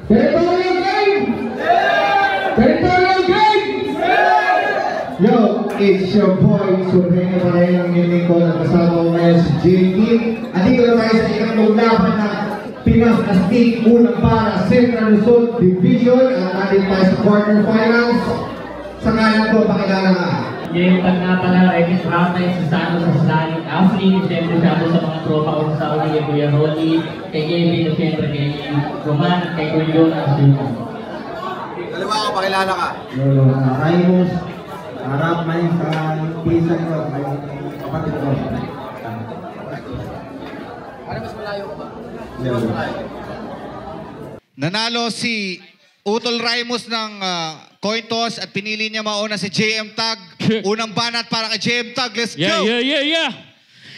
Territorial game! Territorial game! Yo, it's your boy, Surreno Parelang Nilingkod at kasama ko ngayon si JT. Andito na tayo sa ikatlong laban na Pinas Astig, unang para Central Luzon Division at ating tayo sa quarterfinals. Sa kanan ko, pakilala ka. Yung tag nga pala, Regis Ramay, si Sano sa Slaning Afli, siyempre siya sa mga tropa ko sa uli kay Kuya Rolly, kay Kevin, siyempre kay Roman, at kay Kuya John, at Susan. Dalawa ko, pakilala ka. Raimus, harap man sa pisan ko, kapatid ko. Ano mas malayo ko ba? Nanalo si Utol Raimus ng coin toss at pinili niya mauna si JM Tag. Unang banat para kay JM Tag. Let's go! Yeah.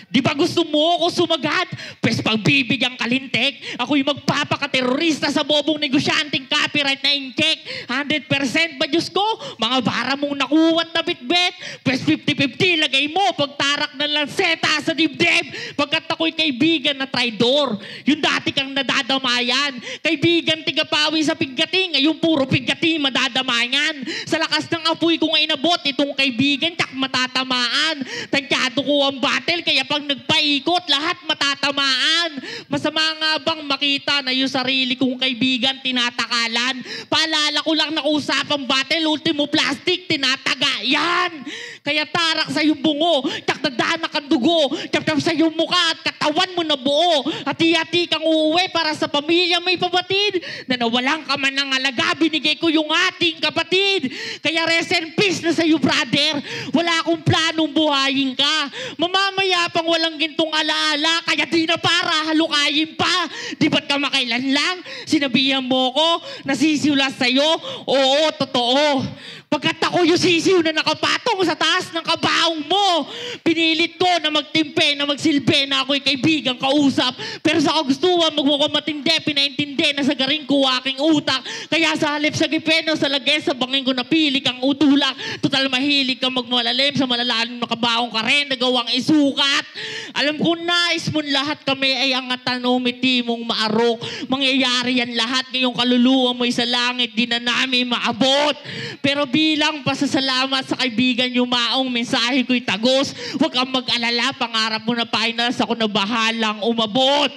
Di ba gusto mo ako sumagat? Pwes pagbibigyan kalintek, ako yung magpapakaterorista sa bobong negosyanteng copyright na incheck. 100% ba Diyos ko? Mga bara mong nakuwat na bitbit. Pwes 50-50 lagay mo pagtarak ng lanseta sa dibdib. Pagkat ako'y kaibigan na traidor. Yung dati kang nadadamayan. Kaibigan tigapawi sa piggating. Ngayon puro piggating madadamayan. Sa lakas ng apoy kong inabot, itong kaibigan tsak matatamaan. Tansyado ko ang battle, kaya pag nagpaikot, lahat matatamaan. Masama nga bang makita na yung sarili kong kaibigan tinatakalan? Paalala ko lang na usapang battle, ultimo plastic, tinataga yan. Kaya tarak sa iyong bungo, takdadanak ang dugo, tap-tap sa iyong mukha at katawan mo na buo. Hati-hati kang uuwi para sa pamilya may pabatid. Na nawalan ka man ng alaga, binigay ko yung ating kapatid. Kaya rest in peace na sa iyo, brother. Wala akong planong buhayin ka. Mamamaya pang walang gintong alaala, kaya di na para halukayin pa. Di ba't ka makailan lang? Sinabihan mo ko, nasisiwala sa'yo? Oo, totoo. Pagkat ako yung sisiw na nakapatong sa taas ng kabaong mo, pinilit ko na magtimpe, na magsilbi, na ako'y kaibigang kausap. Pero sa kagustuhan, magmukamatindi, pinaintindi na sa garing ko aking utak. Kaya sa halip sa gipeno, sa lagay, sa bangin ko napili kang utulak. Total mahilig kang magmalalim, sa malalalim na kabaong ka rin, nagawang isukat. Alam ko nais mo lahat kami ay angatan umiti mong maarok. Mangyayari yan lahat ngayong kaluluwa mo'y sa langit, di na namin maabot. Pero bilang pasasalamat sa kaibigan yung maong mensahe ko'y tagos. Huwag kang mag-alala, pangarap mo na finals, ako na bahalang umabot.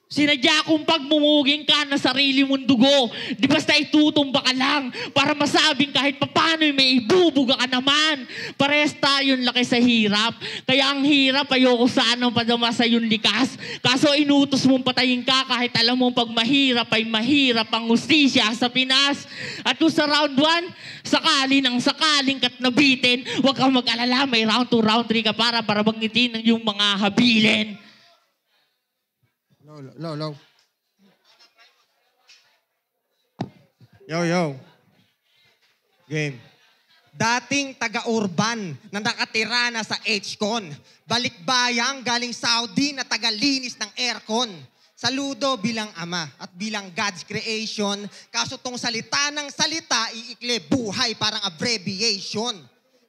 Sinadya kong pagmumuging ka na sarili mong dugo. Di basta itutumba ka lang para masabing kahit papano'y may ibubuga ka naman. Parehas tayong laki sa hirap. Kaya ang hirap, ayoko sanang padama sa iyong likas. Kaso inutos mong patayin ka kahit alam mong pag mahirap ay mahirap ang hustisya sa Pinas. At kung sa round 1, sakaling kat nabitin, huwag kang mag-alala, may round 2, round 3 ka para banggitin ng yung mga habilin. Low. Yo. Game. Dating taga-urban na nakatira na sa HCon. Balikbayang galing Saudi na tagalinis ng aircon. Saludo bilang ama at bilang God's creation. Kaso tong salita ng salita, iikli buhay parang abbreviation.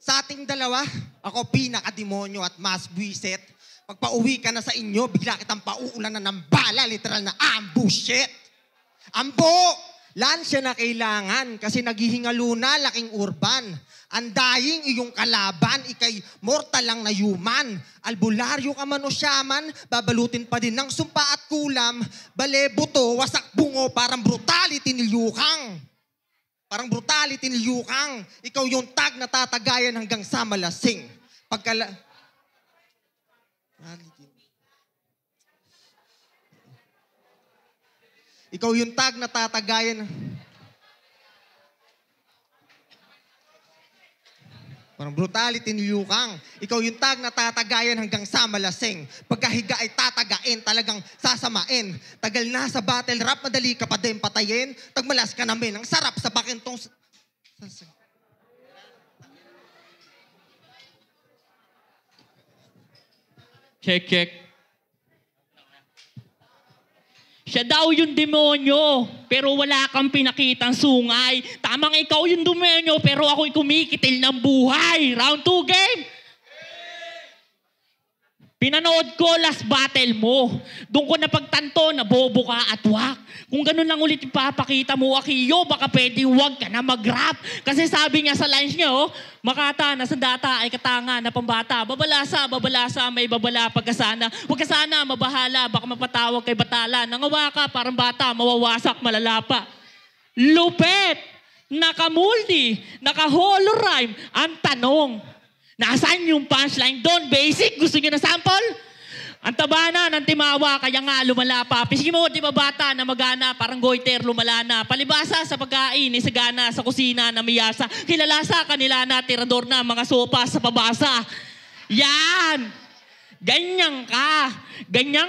Sa ating dalawa, ako pinaka-demonyo at mas buwiset. Pag pauwi ka na sa inyo, bigla kitang pauulan na ng bala, literal na ambush shit. Ambo! Lansya na kailangan kasi naghihingalo na laking urban. Andaying iyong kalaban, ikay mortal lang na human. Albularyo ka man o syaman, babalutin pa din ng sumpa at kulam. Bale, buto, wasak bungo, parang brutality nilyukang. Parang brutality nilyukang. Ikaw yung tag na tatagayan hanggang sa malasing. Ikaw yung tag na tatagayan. Parang brutality nilukang. Ikaw yung tag na tatagayan hanggang sa malasing. Pagkahiga ay tatagain, talagang sasamain. Tagal na sa battle rap, madali ka pa din patayin. Tagmalas ka namin, ang sarap sa bakintong... Check. Siya daw yung demonyo, pero wala kang pinakitang sungay. Tamang ikaw yung demonyo, pero ako'y kumikitil ng buhay. Round 2 game! Pinanood ko last battle mo. Doon ko napagtanto na bobo ka at wak. Kung ganun lang ulit ipapakita mo, Akiyo, baka pwede huwag ka na mag-rap. Kasi sabi niya sa lines niya, oh, makata na sandata ay katanga na pambata. Babalasa, may babala pagkasana. Huwag ka sana mabahala, baka mapatawag kay batala. Nangawa ka, parang bata, mawawasak, malalapa. Lupet, nakamulti, naka-holo rhyme. Ang tanong, nasaan yung punchline doon? Basic, gusto niyo na sample? Ang taba na ng timawa, kaya nga lumala pa. Pisigi mo, di ba bata na magana, parang goiter, lumala na. Palibasa sa pagkain, isagana sa kusina na miyasa. Kilala sa kanila na tirador na mga sopa sa pabasa. Yan! Ganyan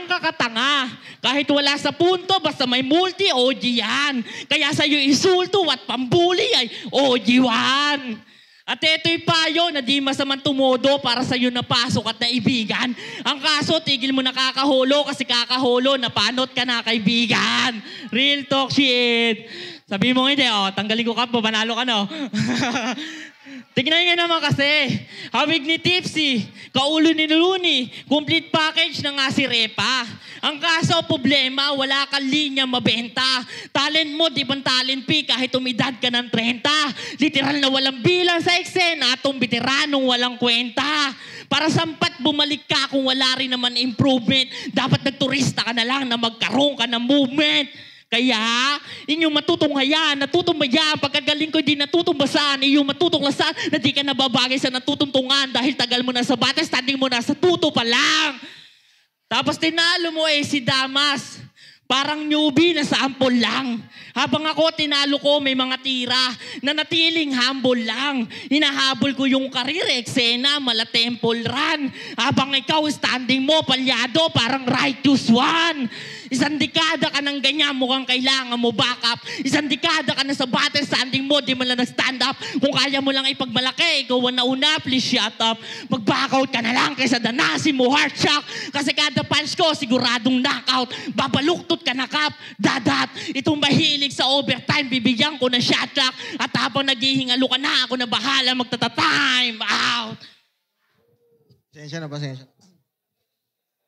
ka katanga. Kahit wala sa punto, basta may multi, OG yan. Kaya sa'yo insulto at pambuli ay OG1. At ito'y payo na di masamang tumodo para sa'yo na pasok at naibigan. Ang kaso, tigil mo na kakaholo kasi kakaholo, napanot ka na kaibigan. Real talk shit. Sabi mo hindi, oh, tanggalin ko ka, panalo ka no. Tignan niya naman kasi. Hawig ni Tipsy, kaulo ni Luni, complete package na nga si Repa. Ang kaso, problema, wala kang linya mabenta. Talent mo, di bang talent P kahit umidad ka ng 30. Literal na walang bilang sa eksena, atong veteranong walang kwenta. Para sampat bumalik ka kung wala rin naman improvement. Dapat nagturista ka na lang na magkaroon ka ng movement. Kaya, inyong matutunghayan, natutumbayan, pagkagaling ko di natutumbasan, inyong matutuklasan na di ka nababagay sa natutuntungan dahil tagal mo na sa bata, standing mo na sa tuto pa lang. Tapos tinalo mo si Damas. Parang newbie na sample lang. Habang ako tinalo ko may mga tira na natiling humble lang. Hinahabol ko yung karir, eksena, mala temple run. Habang ikaw standing mo, palyado, parang righteous one. Isang dekada ka ng ganyan, mukhang kailangan mo backup. Isang dekada ka na sa battle, standing mo, di man lang nag-stand up. Kung kaya mo lang ipagmalaki, ikaw ang nauna, please shut up. Mag-back out ka na lang kaysa danasin mo heart shock. Kasi kada punch ko, siguradong knockout. Babaluktot ka na kap, dadat. Itong mahilig sa overtime, bibigyan ko na shot clock. At habang naghihingalo ka na, ako na bahala magtata-time out. Pasensya na.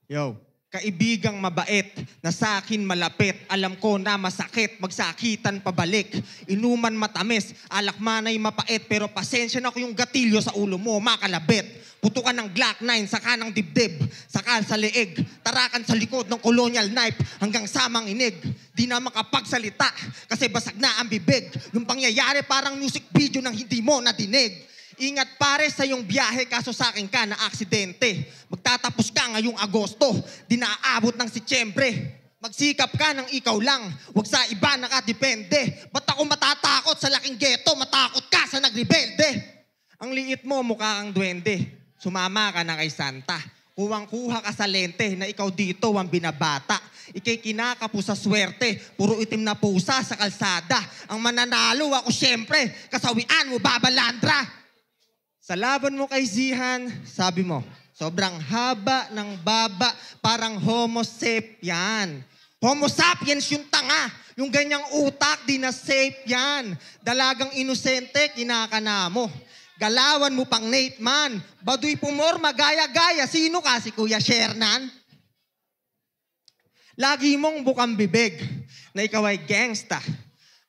Yo. Kaibigang mabait, na sa akin malapit, alam ko na masakit, magsakitan pabalik. Inuman matamis, alak manay mapait, pero pasensya na ko yung gatilyo sa ulo mo, makalabit. Putukan ng Glock 9, saka ng dibdib, saka sa leeg, tarakan sa likod ng colonial knife, hanggang samang inig. Di na makapagsalita, kasi basag na ang bibig. Yung pangyayari parang music video nang hindi mo nadinig. Ingat pare sa iyong biyahe, kaso sa akin ka na aksidente. Magtatapos ka ngayong Agosto, di naaabot ng Setyembre. Magsikap ka ng ikaw lang, wag sa iba nakadepende. Ba't ako matatakot sa laking ghetto, matakot ka sa nagrebelde? Ang liit mo, mukha kang duwende. Sumama ka na kay Santa. Kuwang-kuha ka sa lente na ikaw dito ang binabata. Ikay kinakapo sa swerte, puro itim na pusa sa kalsada. Ang mananalo ako syempre, kasawian mo babalandra. Sa laban mo kay Zihan, sabi mo, sobrang haba ng baba, parang homo sapien. Homo sapiens yung tanga, yung ganyang utak, di na safe yan. Dalagang inosente, kinakana mo. Galawan mo pang Nate man, baduy pumorma, gaya-gaya, sino ka si Kuya Shernan? Lagi mong bukang bibig na ikaw ay gangsta.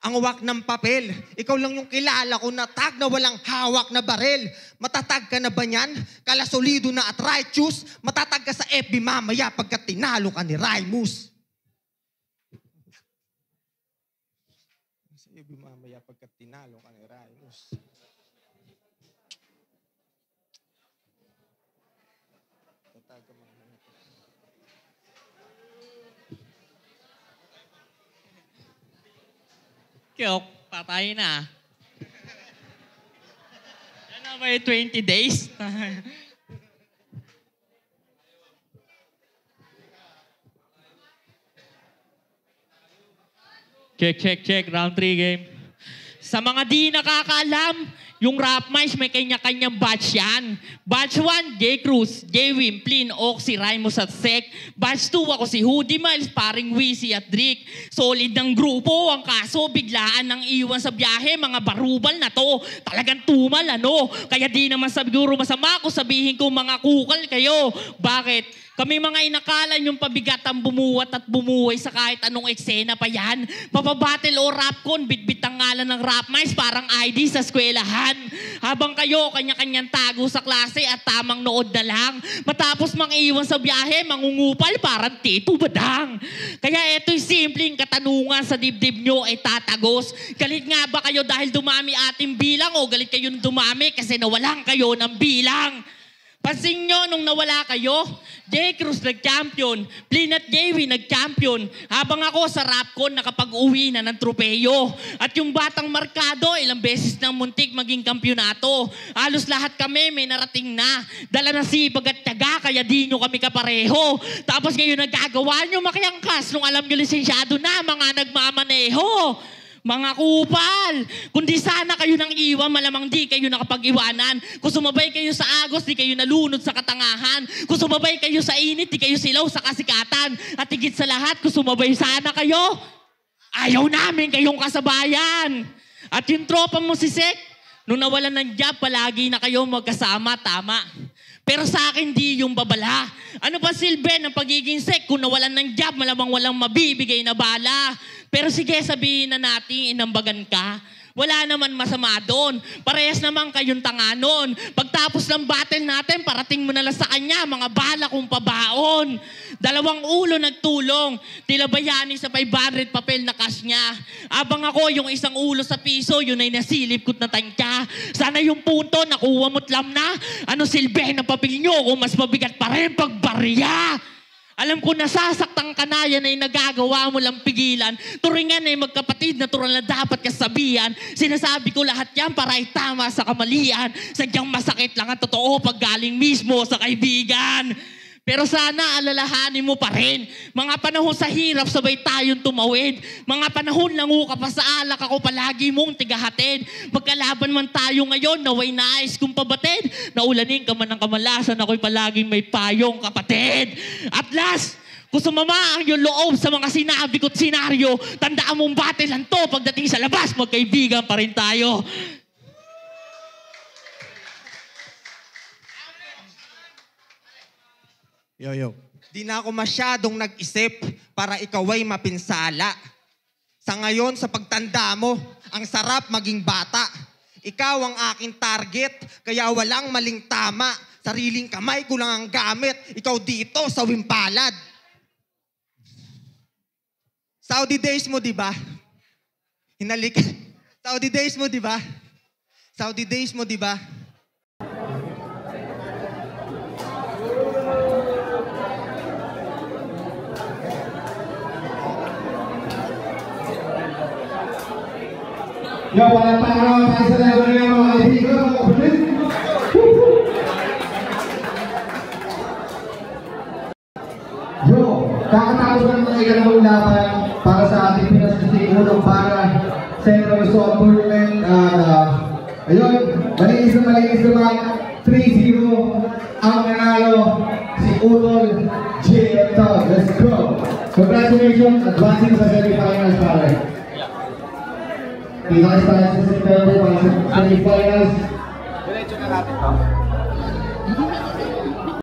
Ang wak ng papel, ikaw lang yung kilala ko na tag na walang hawak na barel. Matatag ka na ba niyan? Kalasolido na at righteous? Matatag ka sa FB mamaya pagka tinalo ka ni Raimus. Sa FB mamaya pagka tinalo ka ni Raimus. Tatag ka mamaya. Kyok, patay na. Yan na may 20 days. Check. Round 3 game. Sa mga di nakakaalam, yung Rap Minds may kanya-kanyang batch yan. Batch 1, J. Cruz, J. Wim, Plin, Oxy, Raimus at Sek. Batch 2, ako si Hoodie Miles, paring Wisi at Drick. Solid ng grupo, ang kaso biglaan ng iwan sa biyahe, mga barubal na to. Talagang tumal, ano? Kaya di naman siguro masama kung sabihin ko mga kukal kayo. Bakit? Kami mga inakala yung pabigat ang bumuwat at bumuhay sa kahit anong eksena pa yan. Papabattle o rapcon, bitbit ang ngalan ng rap mice parang ID sa eskwelahan. Habang kayo kanya-kanyang tago sa klase at tamang nood na lang. Matapos mang-iwan sa biyahe, mangungupal parang Tito Badang. Kaya eto'y simpleng katanungan sa dibdib nyo ay tatagos. Galit nga ba kayo dahil dumami ating bilang o galit kayo na dumami kasi nawalan kayo ng bilang? Pansin nyo nung nawala kayo, J. Cruz nag-champion, Plin at JV nag-champion, habang ako sa Rapcon nakapag-uwi na ng tropeyo. At yung batang markado, ilang beses nang muntik maging kampyonato. Halos lahat kami may narating na. Dala na sipag at tiyaga, kaya di nyo kami kapareho. Tapos ngayon nagagawa nyo makiangkas nung alam nyo lisensyado na mga nagmamaneho. Mga kupal, kundi sana kayo nang iwan, malamang di kayo nakapag-iwanan. Kung sumabay kayo sa agos, di kayo nalunod sa katangahan. Kung sumabay kayo sa init, di kayo silaw sa kasikatan. At higit sa lahat, kung sumabay sana kayo, ayaw namin kayong kasabayan. At yung tropa mo si Sek, nung nawalan ng job, palagi na kayo magkasama, tama. Pero sa akin, di yung babala. Ano ba silbi ng pagiging Sek? Kung nawalan ng job, malamang walang mabibigay na bala. Pero sige, sabihin na natin, inambagan ka. Wala naman masama doon. Parehas naman kayong tanga nun. Pagtapos ng battle natin, parating mo na lang sa kanya, mga bala kong pabaon. Dalawang ulo nagtulong. Tila bayani sa 500 papel na cash niya. Abang ako, yung isang ulo sa piso, yun ay nasilip ko't na tangka. Sana yung punto, nakuha mo't lam na. Ano silbi ng papel nyo kung mas mabigat pa rin pagbarya? Alam ko nasasaktan ka na, yan ay nagagawa mo lang pigilan. Turingan ay magkapatid, natural na dapat kasabihan. Sinasabi ko lahat yan para itama sa kamalian. Sadyang masakit lang ang totoo pag galing mismo sa kaibigan. Pero sana alalahanin mo pa rin. Mga panahon sa hirap, sabay tayong tumawid. Mga panahon lango ka pa sa alak, ako palagi mong tigahatid. Magkalaban man tayo ngayon, naway nais kong pabatid. Naulanin ka man ng kamalasan, ako'y palaging may payong kapatid. At last, kung sumama ang iyong loob sa mga sinabi ko't senaryo, tandaan mong battle lang to, pagdating sa labas, magkaibigan pa rin tayo. Yo. Di na ako masyadong nag-isip para ikaw ay mapinsala. Sa ngayon, sa pagtanda mo, ang sarap maging bata. Ikaw ang aking target, kaya walang maling tama. Sariling kamay ko lang ang gamit, ikaw dito sa wimpalad. Saudi days mo, di ba? Hinalik. Saudi days mo, di ba? Saudi days mo, di ba? Yo, palakpakan naman tayo sa level ng mga kaibigan, mga kapatid. Yo, kakatapos ng mga ikalawang laban para sa ating pinasuting unang para Central Luzon Tournament. Ayun, malinis naman, 3-0 ang nanalo si Utol JM Tag. Let's go! Congratulations, advancing sa semifinals pare. Kita tayo sa September para sa semifinals. Diretso na natin to.